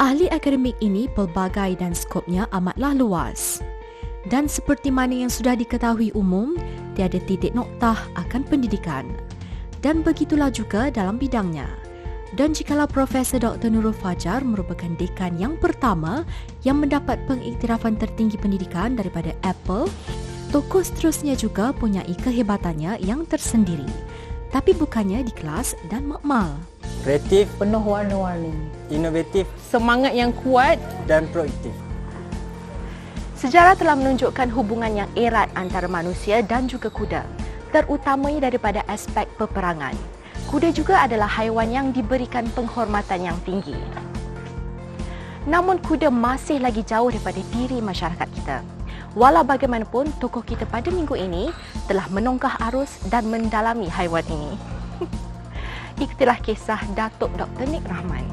Ahli akademik ini pelbagai dan skopnya amatlah luas. Dan seperti mana yang sudah diketahui umum, tiada titik noktah akan pendidikan. Dan begitulah juga dalam bidangnya. Dan jikalau Profesor Dr. Nurul Fajar merupakan dekan yang pertama yang mendapat pengiktirafan tertinggi pendidikan daripada Apple, tokoh seterusnya juga punyai kehebatannya yang tersendiri. Tapi bukannya di kelas dan makmal. Kreatif, Penuh warna-warni. inovatif Semangat yang kuat. dan proaktif. Sejarah telah menunjukkan hubungan yang erat antara manusia dan juga kuda, terutamanya daripada aspek peperangan. Kuda juga adalah haiwan yang diberikan penghormatan yang tinggi. Namun kuda masih lagi jauh daripada diri masyarakat kita. Walau bagaimanapun, tokoh kita pada minggu ini telah menongkah arus dan mendalami haiwan ini. Ikutilah kisah Datuk Dr. Nik Rahman.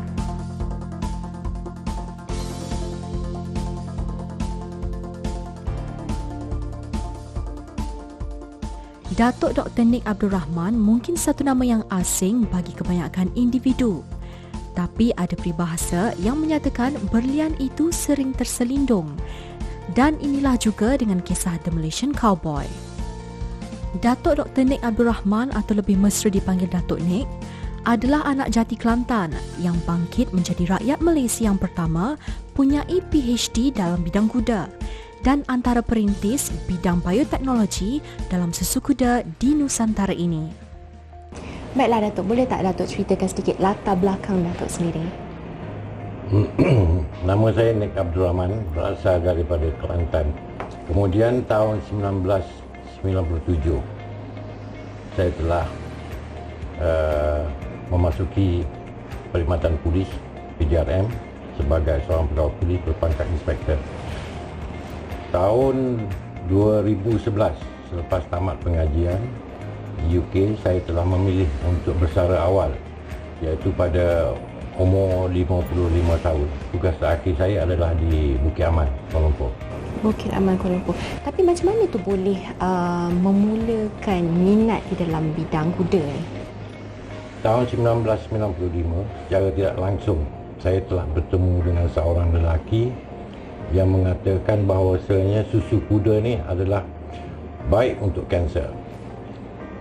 Datuk Dr. Nik Abdul Rahman mungkin satu nama yang asing bagi kebanyakan individu. Tapi ada peribahasa yang menyatakan berlian itu sering terselindung. Dan inilah juga dengan kisah The Malaysian Cowboy. Datuk Dr. Nik Abdul Rahman atau lebih mesra dipanggil Datuk Nik adalah anak jati Kelantan yang bangkit menjadi rakyat Malaysia yang pertama punyai PhD dalam bidang kuda dan antara perintis bidang bioteknologi dalam susu kuda di Nusantara ini. Baiklah Datuk, boleh tak Datuk ceritakan sedikit latar belakang Datuk sendiri? Nama saya Nik Abdul Rahman, berasal daripada Kelantan. Kemudian tahun 1997 saya telah memasuki perkhidmatan polis PJRM sebagai seorang pegawai polis berpangkat inspektor. Tahun 2011 selepas tamat pengajian di UK, saya telah memilih untuk bersara awal, iaitu pada umur 55 tahun. Tugas terakhir saya adalah di Bukit Aman, Kuala Lumpur. Bukit Aman, Kuala Lumpur. Tapi macam mana tu boleh memulakan minat di dalam bidang kuda ni? Tahun 1995, secara tidak langsung, saya telah bertemu dengan seorang lelaki yang mengatakan bahawasanya susu kuda ni adalah baik untuk kanser.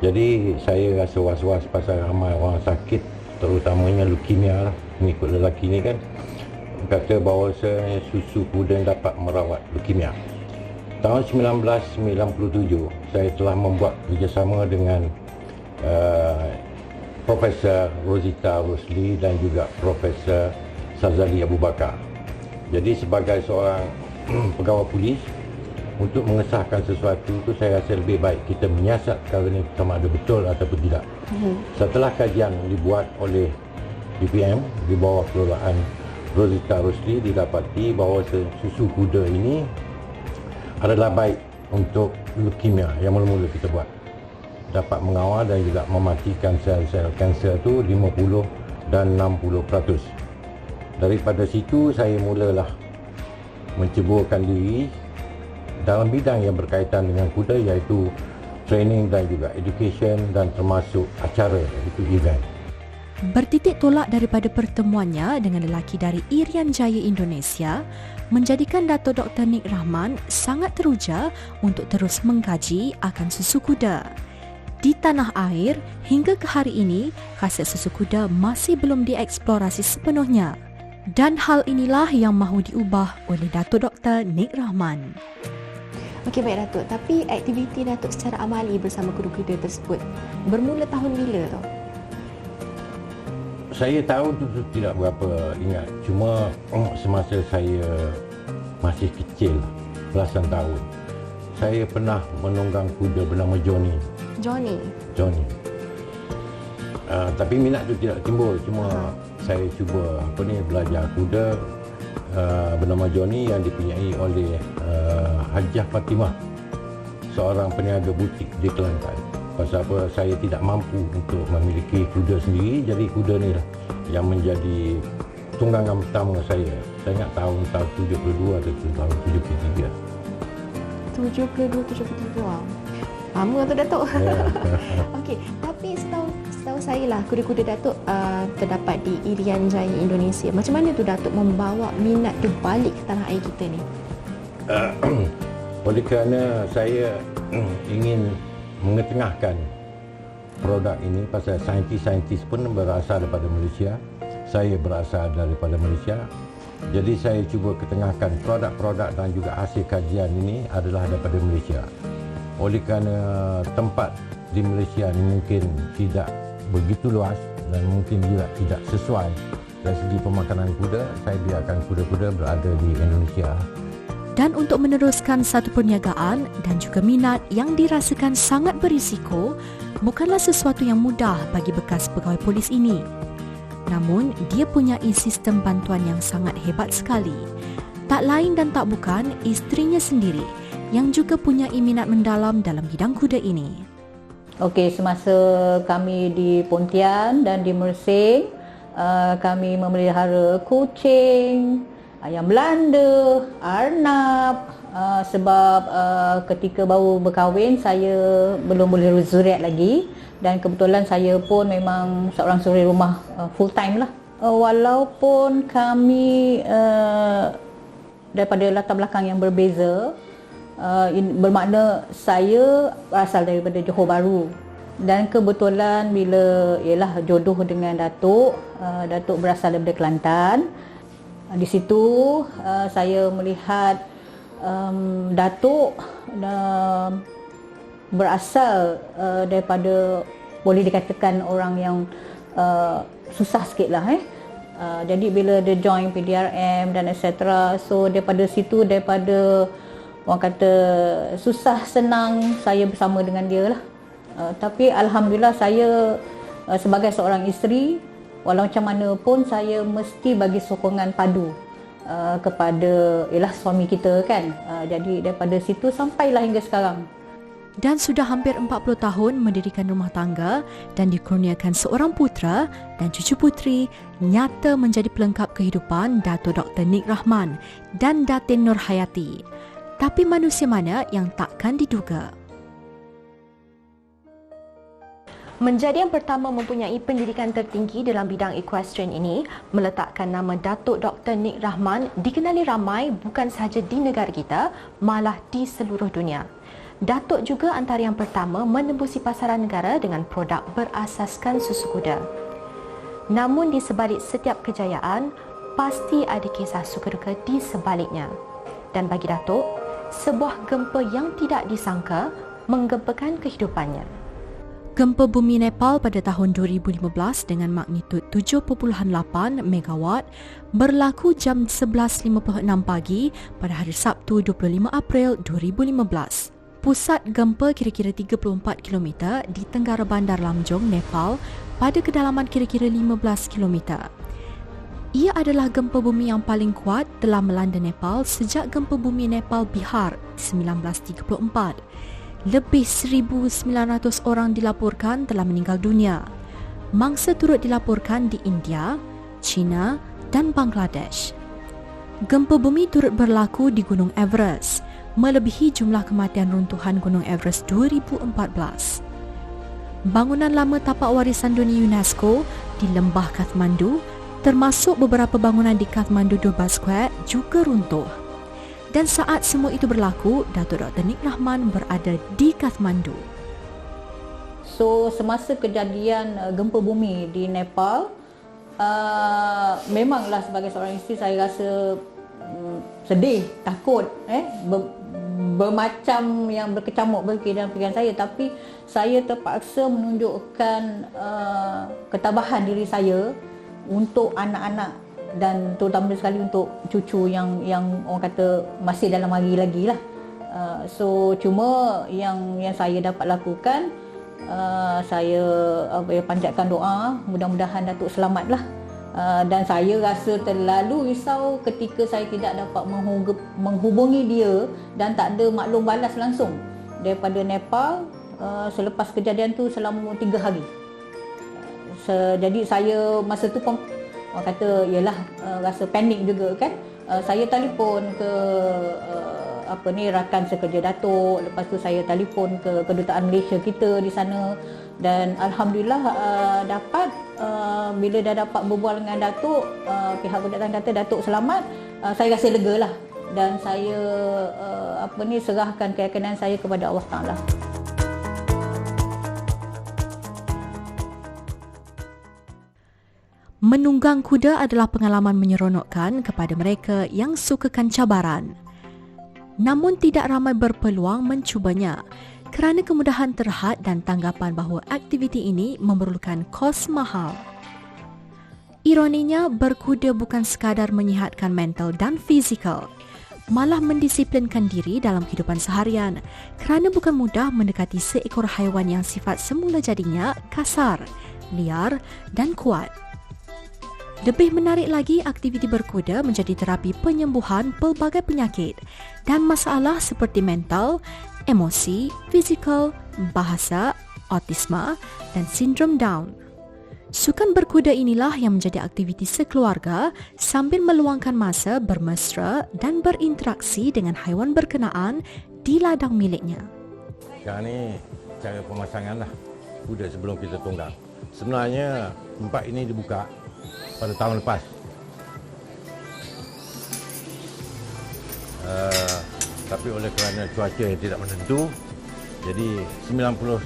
Jadi saya rasa was-was pasal ramai orang sakit, terutamanya leukemia lah, mengikut lelaki ni kan, kata bahawasanya susu kuda dapat merawat leukemia. Tahun 1997, saya telah membuat kerjasama dengan Profesor Rosita Rosli dan juga Profesor Sazali Abu Bakar. Jadi sebagai seorang pegawai polis, untuk mengesahkan sesuatu itu saya rasa lebih baik kita menyiasat perkara ini sama ada betul ataupun tidak. Setelah kajian dibuat oleh DPM di bawah kelolaan Rosita Rosli, didapati bahawa susu kuda ini adalah baik untuk leukemia yang mula-mula kita buat. Dapat mengawal dan juga mematikan sel-sel kanser itu 50 dan 60%. Daripada situ saya mulalah menceburkan diri dalam bidang yang berkaitan dengan kuda, iaitu training dan juga education dan termasuk acara, itu event. Bertitik tolak daripada pertemuannya dengan lelaki dari Irian Jaya Indonesia menjadikan Datuk Dr. Nik Rahman sangat teruja untuk terus mengkaji akan susu kuda. Di tanah air, hingga ke hari ini, khasiat susu kuda masih belum dieksplorasi sepenuhnya. Dan hal inilah yang mahu diubah oleh Datuk Dr. Nik Rahman. Okey, baik Datuk. Tapi aktiviti Datuk secara amali bersama kuda-kuda tersebut bermula tahun bila tu? Saya tahu tu tidak berapa ingat. Cuma semasa saya masih kecil, belasan tahun, saya pernah menunggang kuda bernama Johnny. Johnny. Tapi minat tu tidak timbul. Cuma saya cuba belajar kuda bernama Johnny yang dipunyai oleh Hajah Fatimah, seorang peniaga butik di Kelantan. Pasal apa, saya tidak mampu untuk memiliki kuda sendiri, jadi kuda ni lah yang menjadi tunggangan pertama saya. Saya ingat tahun 72 atau tahun 73. 72, 73. Lama tu Datuk. Ya. Okey, tapi setahu saya lah kuda-kuda Datuk terdapat di Irian Jaya Indonesia. Macam mana tu Datuk membawa minat tu balik ke tanah air kita ni? Oleh kerana saya ingin mengetengahkan produk ini pasal saintis-saintis pun berasal daripada Malaysia. Saya berasal daripada Malaysia. Jadi saya cuba ketengahkan produk-produk dan juga hasil kajian ini adalah daripada Malaysia. Oleh kerana tempat di Malaysia ini mungkin tidak begitu luas dan mungkin juga tidak sesuai dari segi pemakanan kuda, saya biarkan kuda-kuda berada di Indonesia. Dan untuk meneruskan satu perniagaan dan juga minat yang dirasakan sangat berisiko, bukanlah sesuatu yang mudah bagi bekas pegawai polis ini. Namun, dia punya sistem bantuan yang sangat hebat sekali. Tak lain dan tak bukan isterinya sendiri yang juga punya minat mendalam dalam bidang kuda ini. Okey, semasa kami di Pontian dan di Mersing, kami memelihara kucing, ayam Belanda, arnab, sebab ketika baru berkahwin saya belum boleh zuriat lagi, dan kebetulan saya pun memang seorang suri rumah full time lah. Walaupun kami daripada latar belakang yang berbeza, bermakna saya berasal daripada Johor Bahru, dan kebetulan bila ialah jodoh dengan Datuk, Datuk berasal daripada Kelantan. Di situ saya melihat Datuk berasal daripada, boleh dikatakan orang yang susah sikit lah. Jadi bila dia join PDRM dan etc. So daripada situ, daripada orang kata susah senang, saya bersama dengan dia lah. Tapi Alhamdulillah saya sebagai seorang isteri, walau macam mana pun saya mesti bagi sokongan padu kepada suami kita kan. Jadi daripada situ sampailah hingga sekarang. Dan sudah hampir 40 tahun mendirikan rumah tangga dan dikurniakan seorang putera dan cucu puteri, nyata menjadi pelengkap kehidupan Dato' Dr. Nik Rahman dan Datin Nur Hayati. Tapi manusia mana yang takkan diduga? Menjadi yang pertama mempunyai pendidikan tertinggi dalam bidang equestrian ini meletakkan nama Dato' Dr. Nik Rahman dikenali ramai bukan sahaja di negara kita, malah di seluruh dunia. Datuk juga antara yang pertama menembusi pasaran negara dengan produk berasaskan susu kuda. Namun di sebalik setiap kejayaan, pasti ada kisah suka duka di sebaliknya. Dan bagi Datuk, sebuah gempa yang tidak disangka menggempakan kehidupannya. Gempa bumi Nepal pada tahun 2015 dengan magnitud 7.8 megawatt berlaku jam 11.56 pagi pada hari Sabtu 25 April 2015. Pusat gempa kira-kira 34 km di tenggara bandar Lamjung, Nepal pada kedalaman kira-kira 15 km. Ia adalah gempa bumi yang paling kuat telah melanda Nepal sejak gempa bumi Nepal Bihar 1934. Lebih 1,900 orang dilaporkan telah meninggal dunia. Mangsa turut dilaporkan di India, China dan Bangladesh. Gempa bumi turut berlaku di Gunung Everest, melebihi jumlah kematian runtuhan Gunung Everest 2014. Bangunan lama tapak warisan dunia UNESCO di Lembah Kathmandu, termasuk beberapa bangunan di Kathmandu Durbar Square juga runtuh. Dan saat semua itu berlaku, Dato' Dr. Nik Rahman berada di Kathmandu. So semasa kejadian gempa bumi di Nepal, memanglah sebagai seorang isteri saya rasa sedih, takut, bermacam yang berkecamuk dalam fikiran saya. Tapi saya terpaksa menunjukkan ketabahan diri saya untuk anak-anak dan terutama sekali untuk cucu yang orang kata masih dalam hari lagi lah. So cuma yang saya dapat lakukan, saya panjatkan doa mudah-mudahan Datuk selamat lah. Dan saya rasa terlalu risau ketika saya tidak dapat menghubungi dia dan tak ada maklum balas langsung daripada Nepal selepas kejadian tu selama 3 hari. Jadi saya masa tu pun orang kata rasa panik juga kan. Saya telefon ke rakan sekerja Datuk. Lepas tu saya telefon ke kedutaan Malaysia kita di sana, dan alhamdulillah bila dah dapat berbual dengan Datuk, pihak kedutaan kata Datuk selamat. Saya rasa lega lah, dan saya serahkan keyakinan saya kepada Allah Taala. Menunggang kuda adalah pengalaman menyeronokkan kepada mereka yang sukakan cabaran. Namun tidak ramai berpeluang mencubanya kerana kemudahan terhad dan tanggapan bahawa aktiviti ini memerlukan kos mahal. Ironinya, berkuda bukan sekadar menyihatkan mental dan fizikal, malah mendisiplinkan diri dalam kehidupan seharian kerana bukan mudah mendekati seekor haiwan yang sifat semula jadinya kasar, liar dan kuat. Lebih menarik lagi, aktiviti berkuda menjadi terapi penyembuhan pelbagai penyakit dan masalah seperti mental, emosi, fizikal, bahasa, autisma dan sindrom Down. Sukan berkuda inilah yang menjadi aktiviti sekeluarga sambil meluangkan masa bermesra dan berinteraksi dengan haiwan berkenaan di ladang miliknya. Sekarang ni cara pemasangan lah kuda sebelum kita tunggang. Sebenarnya tempat ini dibuka pada tahun lepas. Tapi oleh kerana cuaca yang tidak menentu, jadi 90%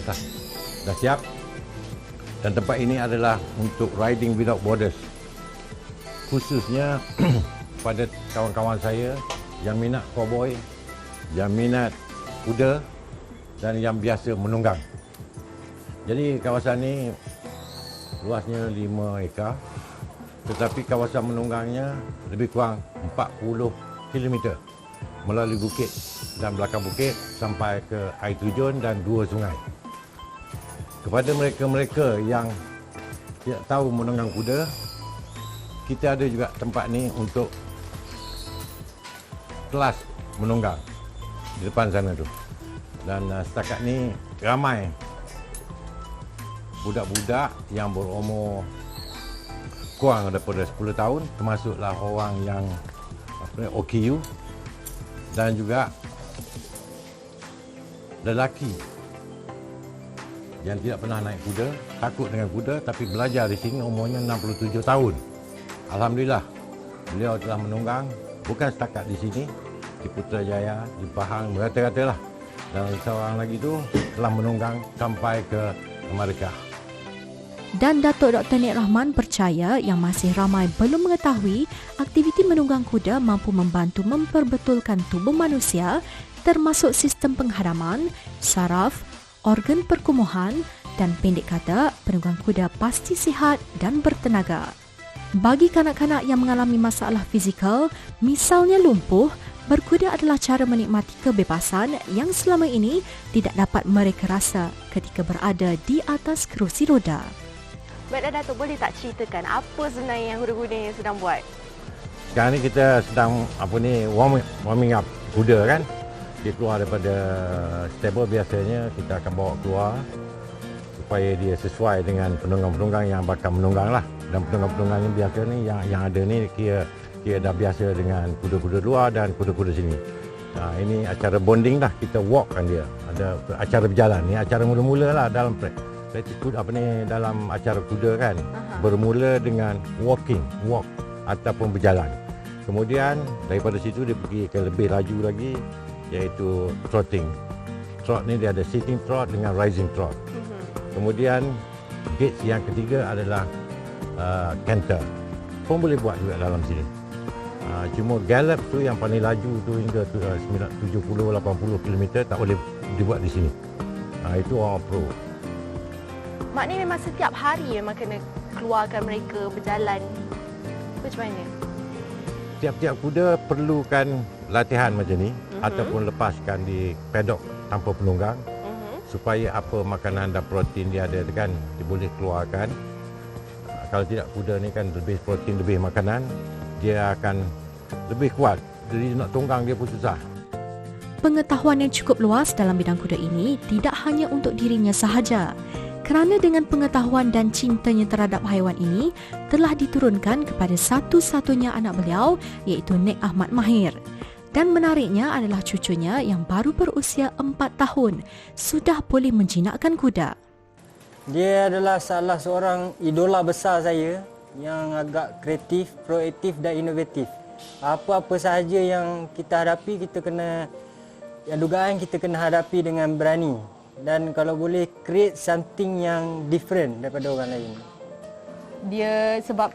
lah dah siap. Dan tempat ini adalah untuk Riding Without Borders, khususnya pada kawan-kawan saya yang minat cowboy, yang minat kuda dan yang biasa menunggang. Jadi kawasan ini luasnya 5 ekar, tetapi kawasan menunggangnya lebih kurang 40 km melalui bukit dan belakang bukit sampai ke air terjun dan 2 sungai. Kepada mereka-mereka yang tidak tahu menunggang kuda, kita ada juga tempat ni untuk kelas menunggang di depan sana tu. Dan setakat ni ramai budak-budak yang berumur kurang daripada 10 tahun, termasuklah orang yang OKU, dan juga lelaki yang tidak pernah naik kuda, takut dengan kuda, tapi belajar di sini, umurnya 67 tahun. Alhamdulillah, beliau telah menunggang bukan setakat di sini, di Putrajaya, di Pahang, berkata-kata lah. Dan seorang lagi tu telah menunggang sampai ke Amerika. Dan Datuk Dr. Nik Rahman percaya yang masih ramai belum mengetahui aktiviti menunggang kuda mampu membantu memperbetulkan tubuh manusia, termasuk sistem penghadaman, saraf, organ perkumuhan dan pendek kata, penunggang kuda pasti sihat dan bertenaga. Bagi kanak-kanak yang mengalami masalah fizikal, misalnya lumpuh, berkuda adalah cara menikmati kebebasan yang selama ini tidak dapat mereka rasa ketika berada di atas kerusi roda. Baiklah Datuk, boleh tak ceritakan apa sebenarnya yang kuda-kuda yang sedang buat? Sekarang ni kita sedang warming up kuda kan. Dia keluar daripada stable, biasanya kita akan bawa keluar supaya dia sesuai dengan penunggang-penunggang yang bakal menunggang lah. Dan penunggang-penunggang yang biasa ni yang ada ni kira dah biasa dengan kuda-kuda luar dan kuda-kuda sini. Ini acara bonding lah, kita walkkan dia. Ada acara berjalan ni, acara mula-mula lah dalam dalam acara kuda kan. Bermula dengan walk ataupun berjalan. Kemudian daripada situ dia pergi ke lebih laju lagi, iaitu trotting. Trot ni dia ada sitting trot dengan rising trot. Kemudian gates yang ketiga adalah canter. Pun boleh buat juga dalam sini. Cuma gallop tu yang paling laju tu hingga 70-80 km tak boleh dibuat di sini. Itu orang pro. Maknanya memang setiap hari memang kena keluarkan mereka berjalan. Macam mana? Tiap-tiap kuda perlukan latihan macam ni ataupun lepaskan di paddock tanpa penunggang supaya apa makanan dan protein dia ada kan dia boleh keluarkan. Kalau tidak, kuda ni kan lebih protein, lebih makanan, dia akan lebih kuat. Jadi nak tunggang dia pun susah. Pengetahuan yang cukup luas dalam bidang kuda ini tidak hanya untuk dirinya sahaja. Kerana dengan pengetahuan dan cintanya terhadap haiwan ini telah diturunkan kepada satu-satunya anak beliau, iaitu Nik Ahmad Mahir. Dan menariknya adalah cucunya yang baru berusia 4 tahun sudah boleh menjinakkan kuda. Dia adalah salah seorang idola besar saya yang agak kreatif, proaktif dan inovatif. Apa-apa sahaja yang kita hadapi, dugaan kita kena hadapi dengan berani. Dan kalau boleh create something yang different daripada orang lain. Dia sebab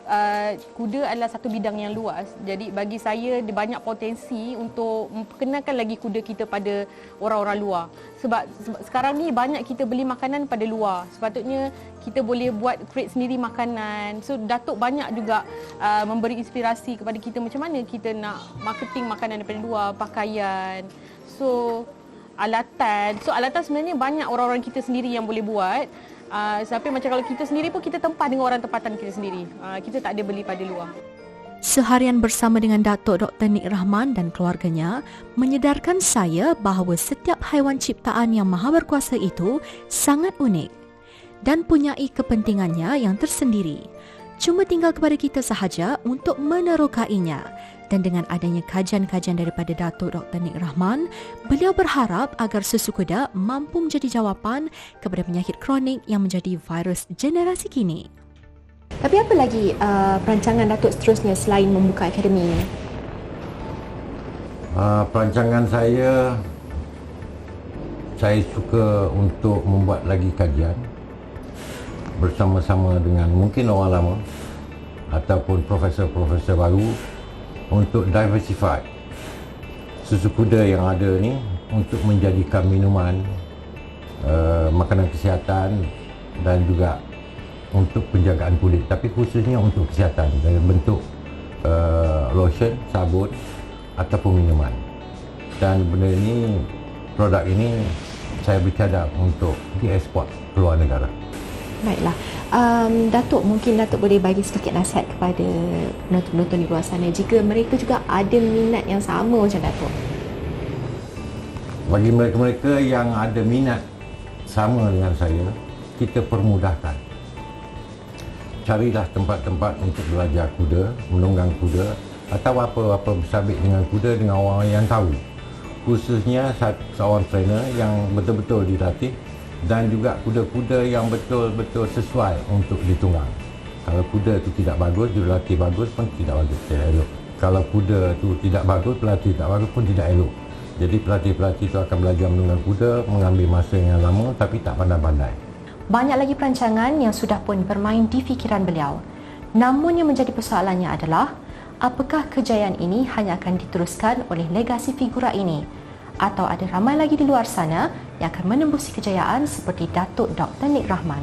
kuda adalah satu bidang yang luas. Jadi bagi saya dia banyak potensi untuk memperkenalkan lagi kuda kita pada orang-orang luar. Sebab sekarang ni banyak kita beli makanan pada luar. Sepatutnya kita boleh buat create sendiri makanan. So Datuk banyak juga memberi inspirasi kepada kita macam mana kita nak marketing makanan daripada luar, pakaian. So alatan sebenarnya banyak orang-orang kita sendiri yang boleh buat. Sampai macam kalau kita sendiri pun kita tempah dengan orang tempatan kita sendiri. Kita tak ada beli pada luar. Seharian bersama dengan Datuk Dr. Nik Rahman dan keluarganya menyedarkan saya bahawa setiap haiwan ciptaan yang maha berkuasa itu sangat unik dan punyai kepentingannya yang tersendiri. Cuma tinggal kepada kita sahaja untuk menerokainya. Dan dengan adanya kajian-kajian daripada Datuk Dr. Nik Rahman, beliau berharap agar susu kuda mampu menjadi jawapan kepada penyakit kronik yang menjadi virus generasi kini. Tapi apa lagi perancangan Datuk seterusnya selain membuka akademi ini? Perancangan saya suka untuk membuat lagi kajian bersama-sama dengan mungkin orang lama ataupun profesor-profesor baru untuk diversify susu kuda yang ada ni untuk menjadikan minuman, makanan kesihatan dan juga untuk penjagaan kulit, tapi khususnya untuk kesihatan dalam bentuk lotion, sabun ataupun minuman. Dan benda ini, produk ini saya bercadang untuk diekspor keluar negara. Baiklah. Datuk, mungkin Datuk boleh bagi sedikit nasihat kepada penonton-penonton di luar sana jika mereka juga ada minat yang sama macam Datuk. Bagi mereka-mereka yang ada minat sama dengan saya, kita permudahkan. Carilah tempat-tempat untuk belajar kuda, menunggang kuda atau apa-apa bersabit dengan kuda dengan orang yang tahu. Khususnya seorang trainer yang betul-betul dilatih dan juga kuda-kuda yang betul-betul sesuai untuk ditunggang. Kalau kuda itu tidak bagus, dilatih bagus pun tidak bagus, tidak elok. Kalau kuda itu tidak bagus, pelatih tak bagus pun tidak elok. Jadi pelatih-pelatih itu akan belajar menunggang kuda, mengambil masa yang lama tapi tak pandai-pandai. Banyak lagi perancangan yang sudah pun bermain di fikiran beliau. Namun yang menjadi persoalannya adalah, apakah kejayaan ini hanya akan diteruskan oleh legasi figura ini? Atau ada ramai lagi di luar sana yang akan menembusi kejayaan seperti Datuk Dr. Nik Rahman?